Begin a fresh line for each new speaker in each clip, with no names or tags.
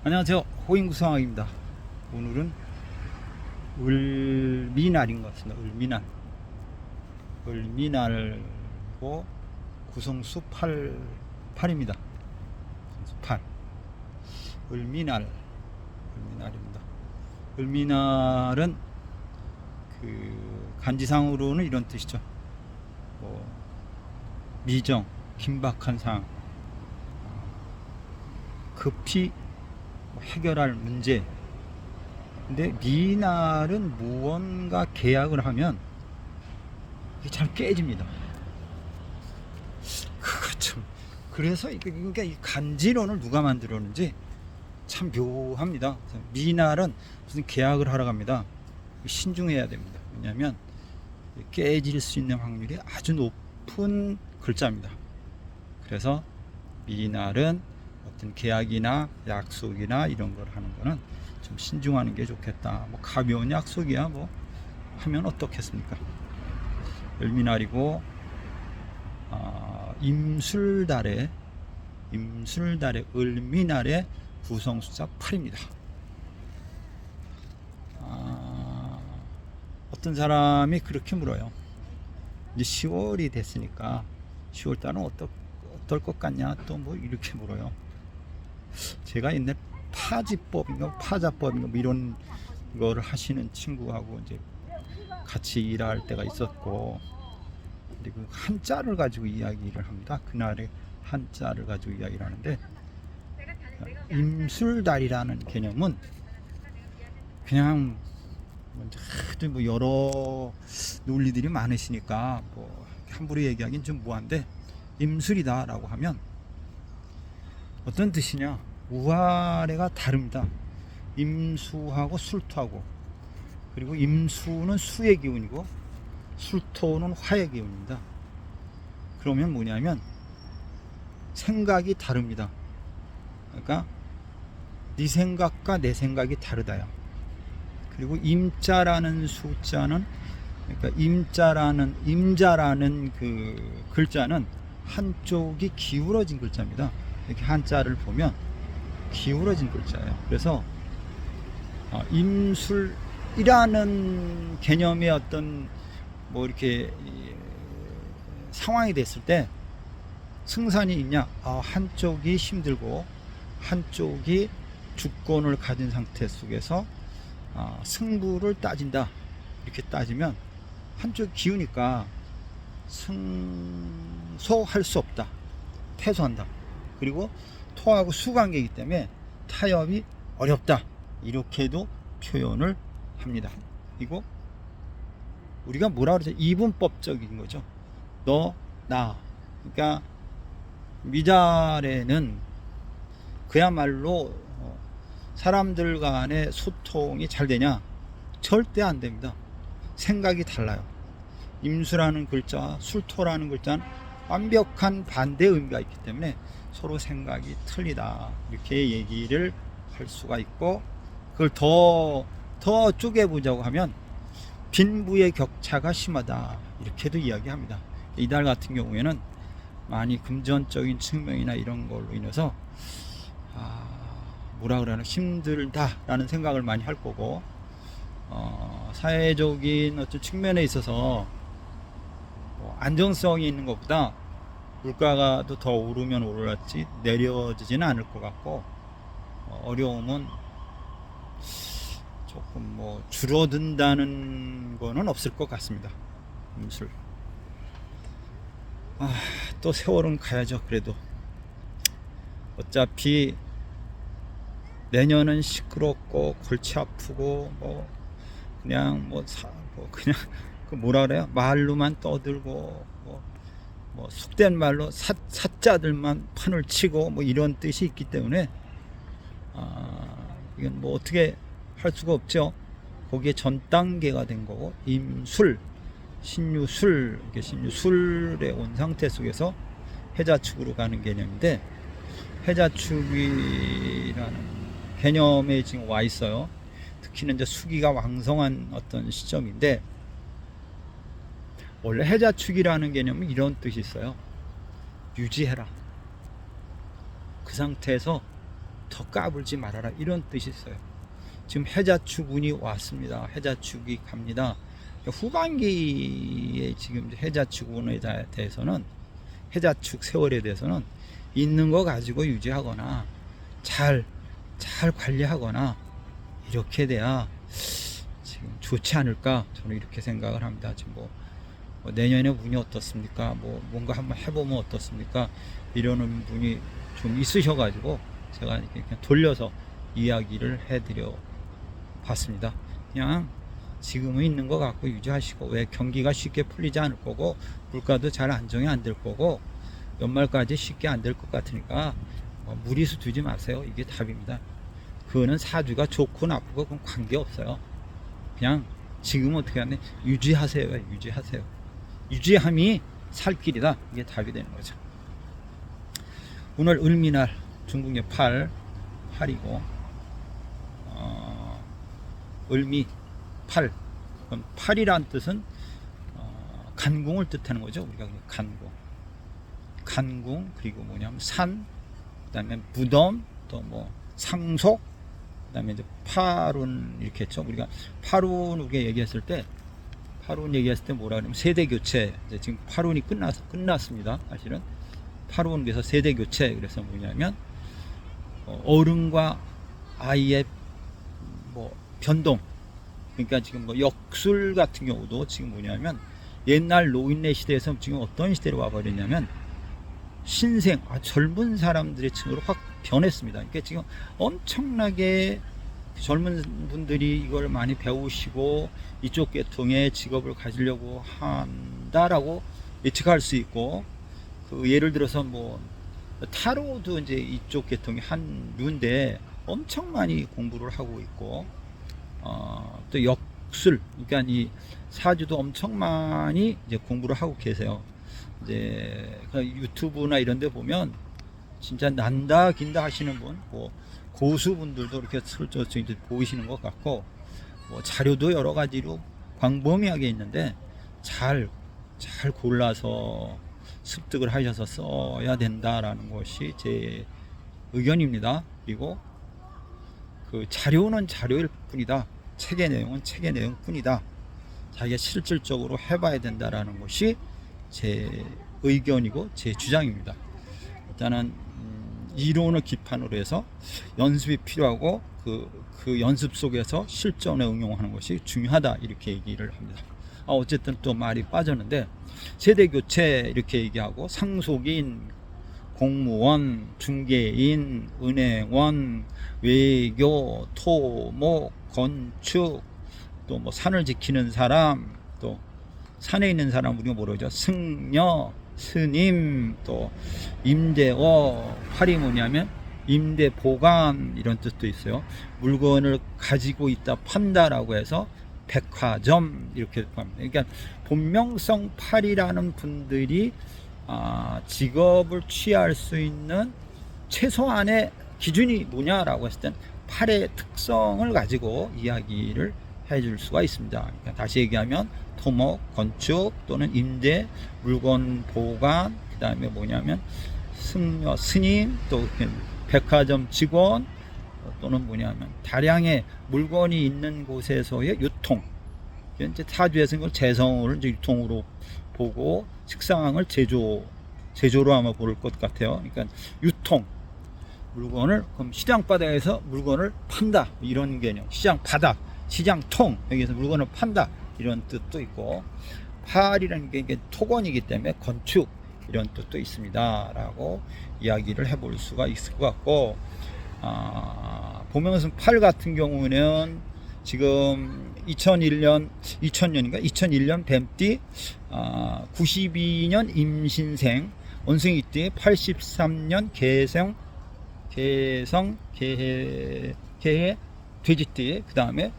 안녕하세요. 호인구성학입니다. 오늘은 을미날인 것 같습니다. 을미날. 을미날고 구성수 8입니다. 구성수 8. 을미날입니다. 을미날은 그 간지상으로는 이런 뜻이죠. 뭐 미정, 긴박한 상황, 급히 해결할 문제. 근데 미날은 무언가 계약을 하면 이게 잘 깨집니다. 그거 참, 그래서 그러니까 이 간지론을 누가 만들었는지 참 묘합니다. 미날은 무슨 계약을 하러 갑니다. 신중해야 됩니다. 왜냐하면 깨질 수 있는 확률이 아주 높은 글자입니다. 그래서 미날은 어떤 계약이나 약속이나 이런 걸 하는 거는 좀 신중하는 게 좋겠다. 뭐 가벼운 약속이야 뭐 하면 어떻겠습니까? 을미날이고 임술달에 을미날의 구성숫자 8입니다. 어떤 사람이 그렇게 물어요. 이제 10월이 됐으니까 10월달은 어떨 것 같냐 또 뭐 이렇게 물어요. 제가 옛날 파자법인가 뭐 이런 거를 하시는 친구하고 이제 같이 일할 때가 있었고, 그리고 한자를 가지고 이야기를 합니다. 그날의 한자를 가지고 이야기를 하는데, 임술달이라는 개념은 그냥 뭐 여러 논리들이 많으시니까 뭐 함부로 얘기하기는 좀 뭐한데, 임술이다라고 하면 어떤 뜻이냐? 우아래가 다릅니다. 임수하고 술토하고, 그리고 임수는 수의 기운이고 술토는 화의 기운입니다. 그러면 뭐냐면 생각이 다릅니다. 그러니까 네 생각과 내 생각이 다르다요. 그리고 임자라는 숫자는, 그러니까 임자라는 그 글자는 한쪽이 기울어진 글자입니다. 이렇게 한자를 보면 기울어진 글자예요. 그래서 임술이라는 개념의 어떤 뭐 이렇게 상황이 됐을 때 승산이 있냐? 한쪽이 힘들고 한쪽이 주권을 가진 상태 속에서 승부를 따진다. 이렇게 따지면 한쪽 기우니까 승소할 수 없다. 패소한다. 그리고 토하고 수관계이기 때문에 타협이 어렵다. 이렇게도 표현을 합니다. 그리고 우리가 뭐라 그러죠? 이분법적인 거죠. 너, 나. 그러니까 미달에는 그야말로 사람들 간의 소통이 잘 되냐? 절대 안 됩니다. 생각이 달라요. 임수라는 글자와 술토라는 글자는 완벽한 반대 의미가 있기 때문에 서로 생각이 틀리다. 이렇게 얘기를 할 수가 있고, 그걸 더 쪼개보자고 하면 빈부의 격차가 심하다. 이렇게도 이야기합니다. 이달 같은 경우에는 많이 금전적인 측면이나 이런 걸로 인해서 뭐라 그러나 힘들다라는 생각을 많이 할 거고, 사회적인 어떤 측면에 있어서 안정성이 있는 것보다 물가가 더 오르면 오르겠지 내려지지는 않을 것 같고, 어려움은 조금 뭐 줄어든다는 거는 없을 것 같습니다. 임술. 또 세월은 가야죠. 그래도 어차피 내년은 시끄럽고 골치 아프고 그냥 그냥 그 뭐라 그래요? 말로만 떠들고 뭐 속된 말로 사자들만 판을 치고 뭐 이런 뜻이 있기 때문에 이건 뭐 어떻게 할 수가 없죠. 거기에 전 단계가 된 거고, 임술, 신유술, 이게 신유술의 온 상태 속에서 해자축으로 가는 개념인데, 해자축이라는 개념에 지금 와 있어요. 특히는 이제 수기가 왕성한 어떤 시점인데, 원래 해자축이라는 개념은 이런 뜻이 있어요. 유지해라. 그 상태에서 더 까불지 말아라, 이런 뜻이 있어요. 지금 해자축운이 왔습니다. 해자축이 갑니다. 후반기에 지금 해자축운에 대해서는, 해자축 세월에 대해서는 있는 거 가지고 유지하거나 잘 관리하거나 이렇게 돼야 지금 좋지 않을까, 저는 이렇게 생각을 합니다. 지금 뭐 내년에 운이 어떻습니까? 뭔가 한번 해보면 어떻습니까? 이러는 분이 좀 있으셔가지고 제가 이렇게 그냥 돌려서 이야기를 해드려 봤습니다. 그냥 지금은 있는 거 갖고 유지하시고, 왜 경기가 쉽게 풀리지 않을 거고 물가도 잘 안정이 안 될 거고 연말까지 쉽게 안 될 것 같으니까 무리수 두지 마세요. 이게 답입니다. 그거는 사주가 좋고 나쁘고 그건 관계없어요. 그냥 지금 어떻게 하냐, 유지하세요. 유지하세요. 유지함이 살 길이다. 이게 답이 되는 거죠. 오늘 을미날, 중국의 8이고 을미 8. 그럼 8이란 뜻은 간궁을 뜻하는 거죠. 우리가 간궁, 그리고 뭐냐면 산, 그다음에 무덤, 또 뭐 상속, 그다음에 이제 팔운, 이렇게 했죠. 우리가 팔운 우리가 얘기했을 때 뭐라 그러냐면 세대 교체. 이제 지금 팔운이 끝났습니다. 사실은 팔운, 그래서 세대 교체. 그래서 뭐냐면 어른과 아이의 뭐 변동. 그러니까 지금 뭐 역술 같은 경우도 지금 뭐냐면 옛날 노인네 시대에서 지금 어떤 시대로 와버렸냐면 신생, 젊은 사람들의 층으로 확 변했습니다. 그러니까 지금 엄청나게 젊은 분들이 이걸 많이 배우시고 이쪽 계통의 직업을 가지려고 한다라고 예측할 수 있고, 그 예를 들어서 뭐 타로도 이제 이쪽 계통의 한 류인데 엄청 많이 공부를 하고 있고, 또 역술, 그러니까 이 사주도 엄청 많이 이제 공부를 하고 계세요. 이제 유튜브나 이런 데 보면 진짜 난다 긴다 하시는 분, 뭐 고수분들도 이렇게 슬쩍 보이시는 것 같고, 뭐 자료도 여러 가지로 광범위하게 있는데 잘 골라서 습득을 하셔서 써야 된다라는 것이 제 의견입니다. 그리고 그 자료는 자료일 뿐이다. 책의 내용은 책의 내용 뿐이다. 자기가 실질적으로 해봐야 된다라는 것이 제 의견이고 제 주장입니다. 일단은 이론을 기반으로 해서 연습이 필요하고 그 연습 속에서 실전에 응용하는 것이 중요하다, 이렇게 얘기를 합니다. 어쨌든 또 말이 빠졌는데, 세대 교체 이렇게 얘기하고 상속인, 공무원, 중개인, 은행원, 외교, 토목, 건축, 또 뭐 산을 지키는 사람, 또 산에 있는 사람 우리가 뭐라죠? 승려, 스님, 또 임대어, 팔이 뭐냐면 임대 보관, 이런 뜻도 있어요. 물건을 가지고 있다 판다라고 해서 백화점, 이렇게 합니다. 그러니까 본명성 팔이라는 분들이 직업을 취할 수 있는 최소한의 기준이 뭐냐라고 했을 땐 팔의 특성을 가지고 이야기를 해줄 수가 있습니다. 그러니까 다시 얘기하면 토목, 건축 또는 임대, 물건 보관, 그 다음에 뭐냐면 승려, 스님, 또 백화점 직원, 또는 뭐냐면 다량의 물건이 있는 곳에서의 유통. 이제 사주에서 이걸 재성을 이제 유통으로 보고, 식상을 제조로 아마 볼 것 같아요. 그러니까 유통, 물건을 그럼 시장 바닥에서 물건을 판다, 이런 개념. 시장 바닥, 시장 통, 여기서 물건을 판다, 이런 뜻도 있고, 팔이라는 게 이게 토건이기 때문에 건축, 이런 뜻도 있습니다 라고 이야기를 해볼 수가 있을 것 같고, 보면서 팔 같은 경우는 지금 2001년 뱀띠, 92년 임신생, 원숭이띠, 83년 개성 개해 돼지띠, 그 다음에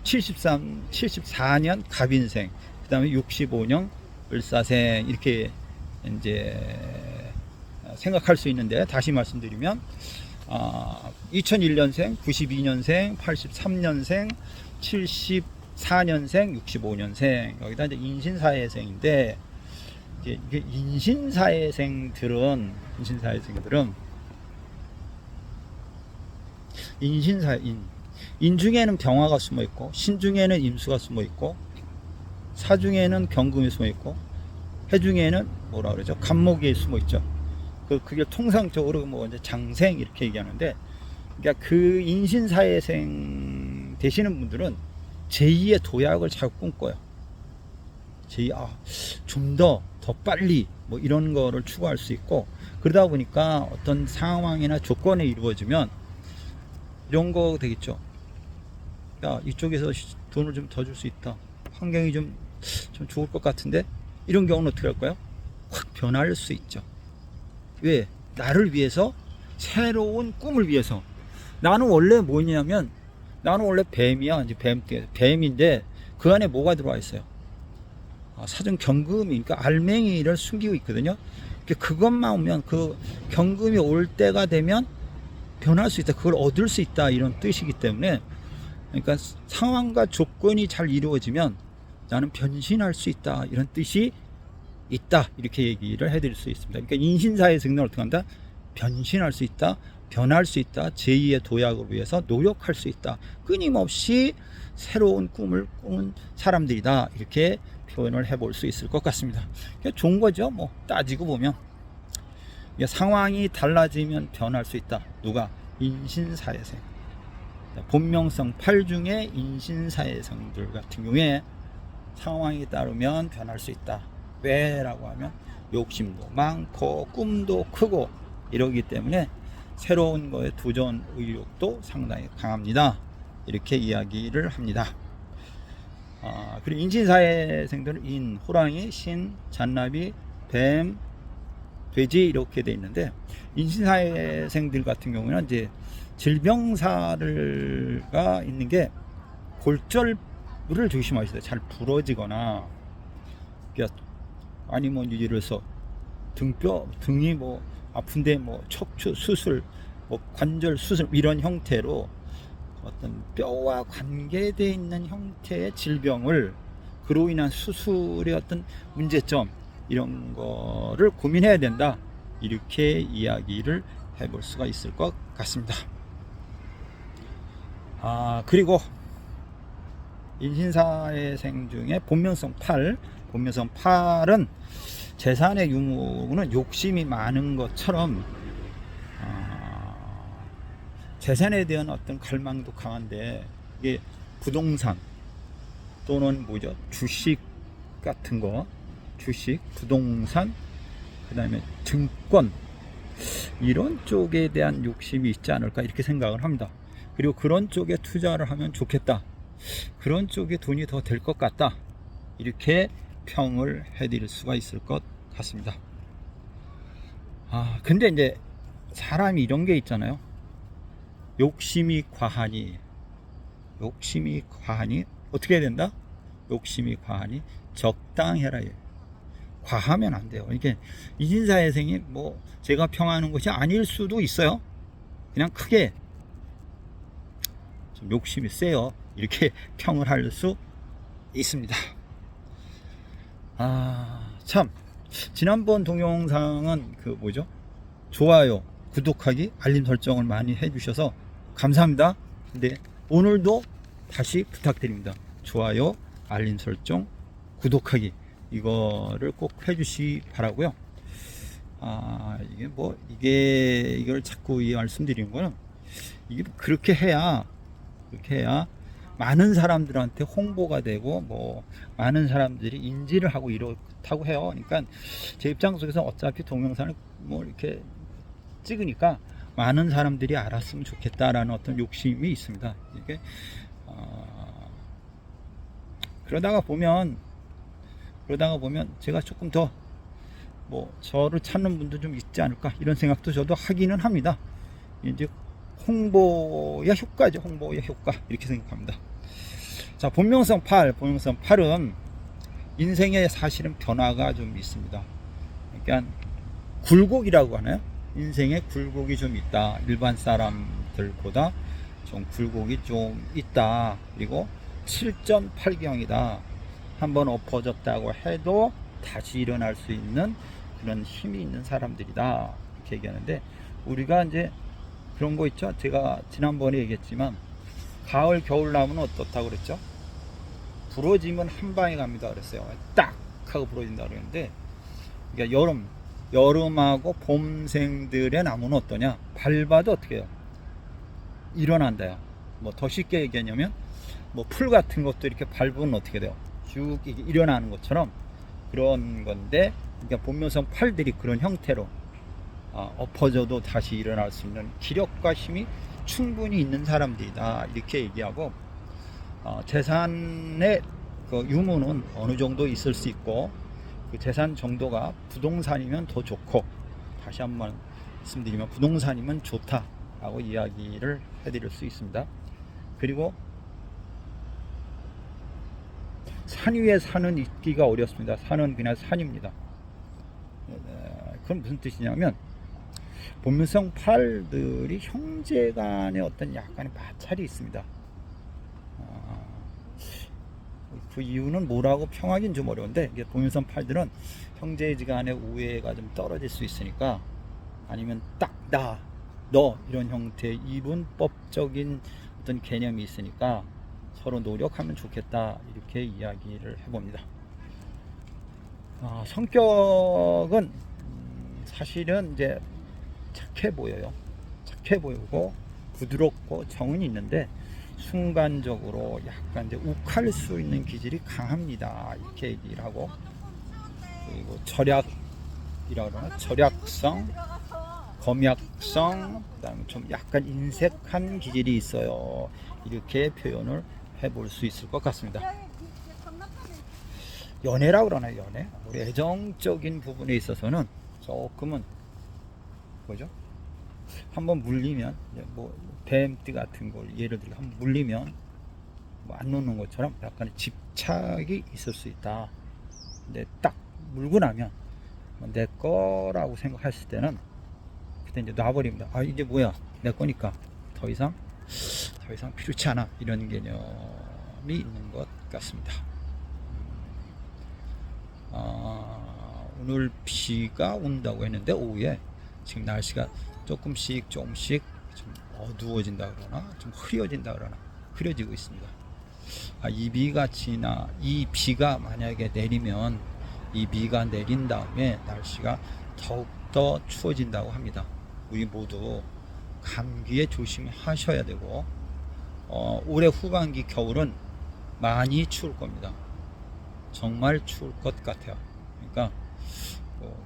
74년 갑인생, 그 다음에 65년 을사생, 이렇게 이제 생각할 수 있는데, 다시 말씀드리면 2001년생, 92년생, 83년생, 74년생, 65년생, 여기다 이제 인신사회생인데, 이게 인신사회생들은 인신사에 인 중에는 병화가 숨어 있고, 신 중에는 임수가 숨어 있고, 사 중에는 경금이 숨어 있고, 해 중에는 뭐라 그러죠? 간목이 숨어 있죠. 그게 통상적으로 뭐 이제 장생 이렇게 얘기하는데, 그러니까 그 인신사회생 되시는 분들은 제2의 도약을 자꾸 꿈꿔요. 좀 더 빨리 뭐 이런 거를 추구할 수 있고, 그러다 보니까 어떤 상황이나 조건이 이루어지면 이런 거 되겠죠. 야, 이쪽에서 돈을 좀 더 줄 수 있다. 환경이 좀 좋을 것 같은데, 이런 경우는 어떻게 할까요? 확 변할 수 있죠. 왜? 나를 위해서, 새로운 꿈을 위해서. 나는 원래 뭐냐면, 나는 원래 뱀이야. 이제 뱀인데 그 안에 뭐가 들어와 있어요? 사전 경금이, 그러니까 알맹이를 숨기고 있거든요. 그것만 오면, 그 경금이 올 때가 되면 변할 수 있다, 그걸 얻을 수 있다, 이런 뜻이기 때문에, 그러니까 상황과 조건이 잘 이루어지면 나는 변신할 수 있다, 이런 뜻이 있다, 이렇게 얘기를 해드릴 수 있습니다. 그러니까 인신사의 승리는 어떻게 한다? 변신할 수 있다, 변할 수 있다, 제2의 도약을 위해서 노력할 수 있다, 끊임없이 새로운 꿈을 꾸는 사람들이다, 이렇게 표현을 해볼 수 있을 것 같습니다. 좋은 거죠. 뭐 따지고 보면 상황이 달라지면 변할 수 있다. 누가? 인신사회생. 본명성 8 중에 인신사회생들 같은 경우에 상황이 따르면 변할 수 있다. 왜? 라고 하면 욕심도 많고 꿈도 크고 이러기 때문에 새로운 거에 도전 의욕도 상당히 강합니다. 이렇게 이야기를 합니다. 그리고 인신사회생들은 호랑이, 신, 잔나비, 뱀, 돼지 이렇게 돼 있는데, 인신사회생들 같은 경우는 이제 질병사가 있는 게, 골절을 조심하셔야 돼요. 잘 부러지거나, 아니면 예를 들어서 등이 뭐 아픈데 뭐 척추 수술, 뭐 관절 수술, 이런 형태로 어떤 뼈와 관계되어 있는 형태의 질병을, 그로 인한 수술의 어떤 문제점, 이런 거를 고민해야 된다, 이렇게 이야기를 해볼 수가 있을 것 같습니다. 그리고 인신사회생 중에 본명성 8은 재산의 유무는 욕심이 많은 것처럼 재산에 대한 어떤 갈망도 강한데, 이게 부동산 또는 주식 같은 거, 부동산, 그 다음에 증권, 이런 쪽에 대한 욕심이 있지 않을까, 이렇게 생각을 합니다. 그리고 그런 쪽에 투자를 하면 좋겠다, 그런 쪽에 돈이 더 될 것 같다, 이렇게 평을 해드릴 수가 있을 것 같습니다. 근데 이제 사람이 이런 게 있잖아요. 욕심이 과하니 어떻게 해야 된다? 욕심이 과하니 적당해라. 과하면 안 돼요. 이게 인신사회생이 뭐 제가 평하는 것이 아닐 수도 있어요. 그냥 크게 좀 욕심이 세요, 이렇게 평을 할 수 있습니다. 참, 지난번 동영상은 좋아요, 구독하기, 알림 설정을 많이 해주셔서 감사합니다. 근데 오늘도 다시 부탁드립니다. 좋아요, 알림 설정, 구독하기, 이거를 꼭 해주시 바라고요. 이걸 자꾸 말씀드리는 거는, 이게 그렇게 해야 많은 사람들한테 홍보가 되고, 뭐 많은 사람들이 인지를 하고 이렇다고 해요. 그러니까 제 입장 속에서 어차피 동영상을 뭐 이렇게 찍으니까 많은 사람들이 알았으면 좋겠다라는 어떤 욕심이 있습니다. 이게 그러다가 보면 제가 조금 더 저를 찾는 분도 좀 있지 않을까, 이런 생각도 저도 하기는 합니다. 이제 홍보의 효과죠. 홍보의 효과, 이렇게 생각합니다. 자, 본명성 8은 인생에 사실은 변화가 좀 있습니다. 그러니까 굴곡이라고 하나요? 인생에 굴곡이 좀 있다. 일반 사람들보다 좀 굴곡이 좀 있다. 그리고 7.8경이다. 한번 엎어졌다고 해도 다시 일어날 수 있는 그런 힘이 있는 사람들이다, 이렇게 얘기하는데, 우리가 이제 그런 거 있죠. 제가 지난번에 얘기했지만 가을 겨울 나무는 어떻다고 그랬죠? 부러지면 한 방에 갑니다 그랬어요. 딱 하고 부러진다 그랬는데, 그러니까 여름하고 봄생들의 나무는 어떠냐? 밟아도 어떻게 해요? 일어난다요. 뭐 더 쉽게 얘기하냐면 뭐 풀 같은 것도 이렇게 밟으면 어떻게 돼요? 쭉 이게 일어나는 것처럼 그런 건데, 그러니까 본묘성 팔들이 그런 형태로 엎어져도 다시 일어날 수 있는 기력과 힘이 충분히 있는 사람들이다, 이렇게 얘기하고, 재산의 그 유무는 어느 정도 있을 수 있고, 그 재산 정도가 부동산이면 더 좋고, 다시 한번 말씀드리면 부동산이면 좋다라고 이야기를 해드릴 수 있습니다. 그리고 산 위에 산은 있기가 어렵습니다. 산은 그냥 산입니다. 그건 무슨 뜻이냐면, 본묘성 팔들이 형제간의 어떤 약간의 마찰이 있습니다. 그 이유는 뭐라고 평하기는 좀 어려운데, 본묘성 팔들은 형제간의 우애가 좀 떨어질 수 있으니까, 아니면 딱 너 이런 형태의 이분법적인 어떤 개념이 있으니까 서로 노력하면 좋겠다, 이렇게 이야기를 해봅니다. 성격은 사실은 이제 착해 보여요. 착해 보이고 부드럽고 정은 있는데, 순간적으로 약간 이제 욱할 수 있는 기질이 강합니다, 이렇게 얘기를 하고, 그리고 절약이라고 그러나, 절약성, 검약성, 그다음에 좀 약간 인색한 기질이 있어요, 이렇게 표현을 해볼 수 있을 것 같습니다. 연애라고 그러나요? 연애, 우리 애정적인 부분에 있어서는 조금은 뭐죠? 한번 물리면, 뭐 뱀띠 같은 걸 예를 들어 한번 물리면 뭐 안 놓는 것처럼 약간의 집착이 있을 수 있다. 근데 딱 물고 나면 내 거라고 생각했을 때는 그때 이제 놔버립니다. 이제 뭐야, 내 거니까 더 이상 필요치 않아, 이런 개념이 있는 것 같습니다. 오늘 비가 온다고 했는데, 오후에 지금 날씨가 조금씩 좀 어두워진다 그러나, 좀 흐려지고 있습니다. 이 비가 만약에 내리면, 이 비가 내린 다음에 날씨가 더욱더 추워진다고 합니다. 우리 모두 감기에 조심하셔야 되고, 올해 후반기 겨울은 많이 추울 겁니다. 정말 추울 것 같아요. 그러니까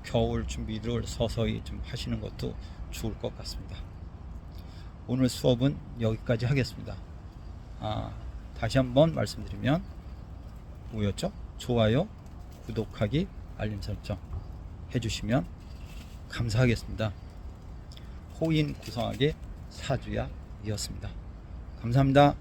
겨울 준비를 서서히 좀 하시는 것도 좋을 것 같습니다. 오늘 수업은 여기까지 하겠습니다. 다시 한번 말씀드리면 뭐였죠? 좋아요, 구독하기, 알림 설정 해주시면 감사하겠습니다. 호인 구성하기 사주야이었습니다. 감사합니다.